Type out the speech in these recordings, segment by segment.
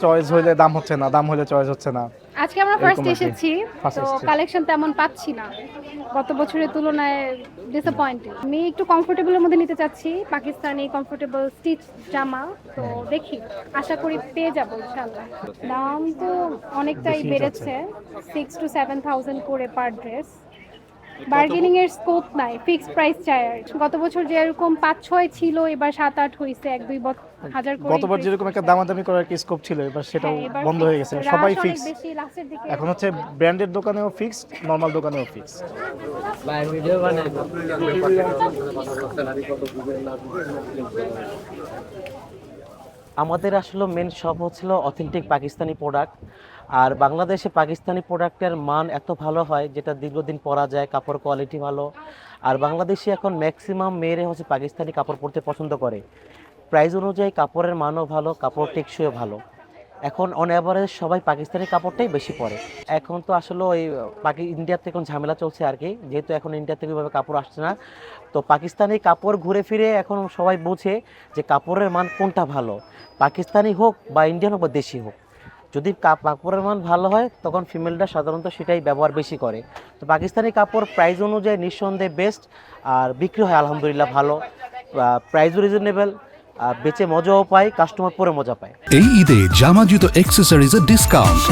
Choice হইলে দাম হচ্ছে না, দাম হইলে চয়েস হচ্ছে না। আজকে আমরা এরকম ফার্স্ট আর কি। এসেছি, First তো এসেছি। কালেকশন তেমন পাচ্ছি না, গত বছরের তুলনায় ডিসঅ্যাপয়েন্টিং। আমি একটু কমফোর্টেবলের মধ্যে নিতে চাচ্ছি, পাকিস্তানি কমফোর্টেবল স্টিচ জামা, তো দেখি, আশা করি পেয়ে যাবো ইনশাআল্লাহ। দাম তো অনেকটাই বেশি বেড়েছে, 6 to 7,000 করে পার ড্রেস। বার্গেনিং এর স্কোপ নাই, ফিক্সড প্রাইস চাই। আর গত বছর যেরকম 5-6 ছিল, এবার 7-8 হয়েছে, 1-2 হাজার করে। গতবার যেরকম একটা দামাদামি করার কি স্কোপ ছিল, এবার সেটাও এবার বন্ধ হয়ে গেছে, সবাই রাশ অনেক ফিক্স। বেশি লাস্টের দিকে। এখন হচ্ছে ব্র্যান্ডের দোকানেও ফিক্সড, নরমাল দোকানেও ফিক্সড। আমাদের আসলে মেন শপ হচ্ছিল অথেন্টিক পাকিস্তানি প্রোডাক্ট। আর বাংলাদেশে পাকিস্তানি প্রোডাক্টের মান এত ভালো হয় যেটা দীর্ঘদিন পরা যায়, কাপড় কোয়ালিটি ভালো। আর বাংলাদেশে এখন ম্যাক্সিমাম মেয়েরা হচ্ছে পাকিস্তানি কাপড় পরতে পছন্দ করে। প্রাইস অনুযায়ী কাপড়ের মানও ভালো, কাপড় টেকসইও ভালো। এখন অন অ্যাভারেজ সবাই পাকিস্তানি কাপড়টাই বেশি পরে। এখন তো আসলে ওই ইন্ডিয়াতে এখন ঝামেলা চলছে আর কি, যেহেতু এখন ইন্ডিয়া থেকে ওইভাবে কাপড় আসছে না, তো পাকিস্তানি কাপড় ঘুরে ফিরে এখন সবাই বোঝে যে কাপড়ের মান কোনটা ভালো, পাকিস্তানি হোক বা ইন্ডিয়ান হোক বা দেশি হোক। যদি কাপড়ের মান ভালো হয় তখন ফিমেলরা সাধারণত সেটাই ব্যবহার বেশি করে। তো পাকিস্তানি কাপড় প্রাইস অনুযায়ী নিঃসন্দেহে বেস্ট, আর বিক্রি হয় আলহামদুলিল্লাহ ভালো, প্রাইসও রিজনেবল, বেচে মজাও পায়, কাস্টমার পরে মজা পায়। এই ঈদে জামা জুতো অ্যাক্সেসরিজের ডিসকাউন্ট।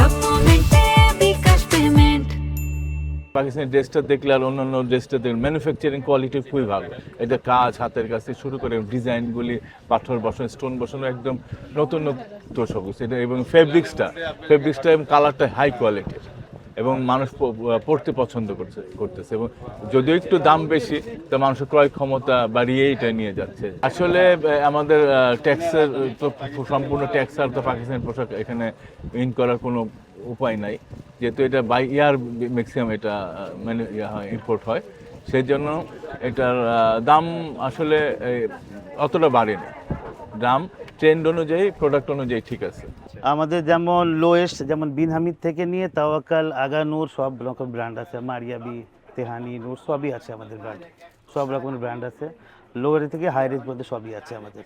পাকিস্তানি ড্রেসটা দেখলে আর অন্যান্য ড্রেসটা দেখলে ম্যানুফ্যাকচারিং কোয়ালিটি খুবই ভালো। এটা কাজ হাতের কাছে শুরু করে ডিজাইনগুলি, পাথর বসানো, স্টোন বসানো, একদম নতুন নতুন সব কিছু এটা। এবং ফেব্রিক্সটা এবং কালারটা হাই কোয়ালিটির, এবং মানুষ পড়তে পছন্দ করতেছে। এবং যদিও একটু দাম বেশি, তো মানুষের ক্রয় ক্ষমতা বাড়িয়ে এটা নিয়ে যাচ্ছে। আসলে আমাদের ট্যাক্সের তো সম্পূর্ণ ট্যাক্স আর তো পাকিস্তানি পোশাক এখানে ইন করার কোনো উপায় নাই, যেহেতু এটা বাই ইয়ার ম্যাক্সিমাম এটা মানে ইম্পোর্ট হয়, সেই জন্য এটার দাম আসলে অতটা বাড়েনি। দাম ট্রেন্ড অনুযায়ী, প্রোডাক্ট অনুযায়ী ঠিক আছে। আমাদের যেমন লোয়েস্ট, যেমন বিন হামিদ থেকে নিয়ে তাওয়াক্কাল, আগা নূর, সব রকম ব্র্যান্ড আছে। মারিয়াবি, তেহানি, নূর সবই আছে আমাদের ব্র্যান্ড, সব রকমের ব্র্যান্ড আছে। লোয়ার থেকে হাই রেঞ্জ মধ্যে সবই আছে আমাদের।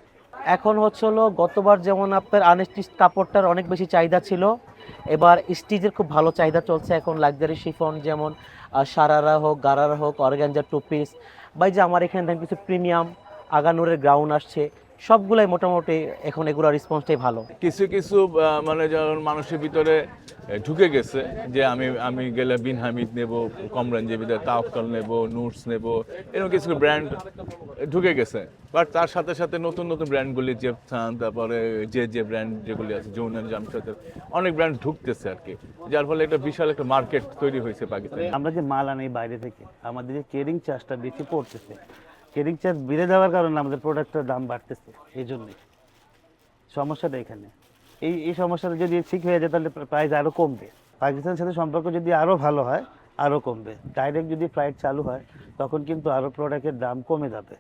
এখন হচ্ছে হলো গতবার যেমন আপনার আনস্টিচ কাপড়টার অনেক বেশি চাহিদা ছিল, এবার স্টিচের খুব ভালো চাহিদা চলছে। এখন লাক্সারি শিফন যেমন সারারা হোক, গারারা হোক, অর্গানজা টু পিস, বা এই যে আমার এখানে দেখেন কিছু প্রিমিয়াম আগানুরের গ্রাউন্ড আসছে, সবগুলাই মোটামুটি এখন এগুলোর রেসপন্সটাই ভালো। কিছু কিছু মানে যেমন মানুষের ভিতরে ঢুকে গেছে যে আমি গেলে বিন হামিদ নেব, কম রেঞ্জের ভিতরে তাওয়াক্কাল নেব, নুটস নেব, এরকম কিছু ব্র্যান্ড ঢুকে গেছে। বাট তার সাথে সাথে নতুন নতুন ব্র্যান্ডগুলি, জেপথান, তারপরে যে ব্র্যান্ড যেগুলি আছে, যৌনান, জামশাদের, অনেক ব্র্যান্ড ঢুকতেছে আর কি, যার ফলে একটা বিশাল একটা মার্কেট তৈরি হয়েছে পাকিস্তানে। আমরা যে মাল আনি বাইরে থেকে, আমাদের যে কেরিং চার্জটা বেশি পড়তেছে, কেরিং চার্জ বেড়ে যাওয়ার কারণে আমাদের প্রোডাক্টের দাম বাড়তেছে। এই জন্যই সমস্যাটা এখানে। এই সমস্যাটা যদি ঠিক হয়ে যায় তাহলে প্রাইস আরও কমবে। পাকিস্তানের সাথে সম্পর্ক যদি আরও ভালো হয়, আরও কমবে। ডাইরেক্ট যদি ফ্লাইট চালু হয় তখন কিন্তু আরও প্রোডাক্টের দাম কমে যাবে।